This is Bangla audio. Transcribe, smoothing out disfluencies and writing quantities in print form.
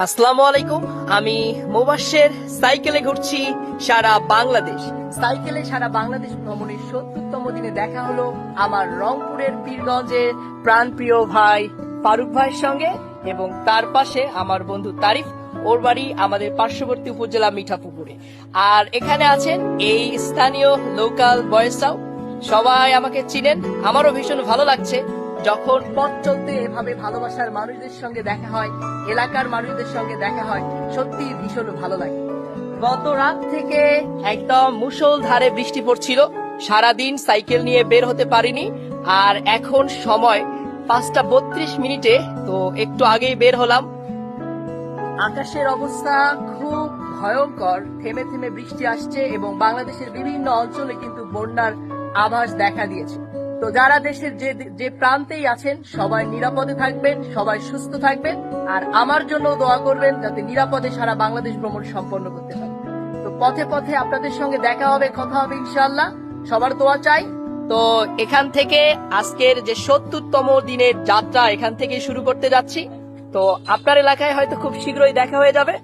আসসালামু আলাইকুম। আমি মুবাশ্বের সাইকেলে ঘুরছি সারা বাংলাদেশ। সাইকেলে সারা বাংলাদেশ ভ্রমণের ৭০তম দিনে দেখা হলো আমার রংপুরের পীরগঞ্জের প্রাণপ্রিয় ভাই ফারুক ভাইয়ের সঙ্গে, এবং তার পাশে আমার বন্ধু তারিফ। ওর বাড়ি আমাদের পার্শ্ববর্তী উপজেলা মিঠাপুকুরে। আর এখানে আছেন এই স্থানীয় লোকাল বয়েসরাও। সবাই আমাকে চিনেন। আমারও ভীষণ ভালো লাগছে যখন পথ চলতে এভাবে ভালোবাসার মানুষদের সঙ্গে দেখা হয়, এলাকার মানুষদের সঙ্গে দেখা হয়, সত্যি ভীষণ ভালো লাগে। গত রাত থেকে একদম মুষলধারে বৃষ্টি পড়ছিল, সারাদিন সাইকেল নিয়ে বের হতে পারিনি। আর এখন সময় 5টা 32 মিনিটে, তো একটু আগেই বের হলাম। আকাশের অবস্থা খুব ভয়ঙ্কর, থেমে থেমে বৃষ্টি আসছে এবং বাংলাদেশের বিভিন্ন অঞ্চলে কিন্তু বন্যার আভাস দেখা দিয়েছে। তো যারা দেশের যে যে প্রান্তেই আছেন সবাই নিরাপদে থাকবেন, সবাই সুস্থ থাকবেন, আর আমার জন্য দোয়া করবেন যাতে নিরাপদে সারা বাংলাদেশ ভ্রমণ সম্পন্ন করতে পারি। তো পথে পথে আপনাদের সঙ্গে দেখা হবে, কথা হবে ইনশাআল্লাহ। সবার দোয়া চাই। তো এখান থেকে আজকের যে ৭০তম দিনের যাত্রা এখান থেকে শুরু করতে যাচ্ছি। তো আপনার এলাকায় হয়তো খুব শীঘ্রই দেখা হয়ে যাবে।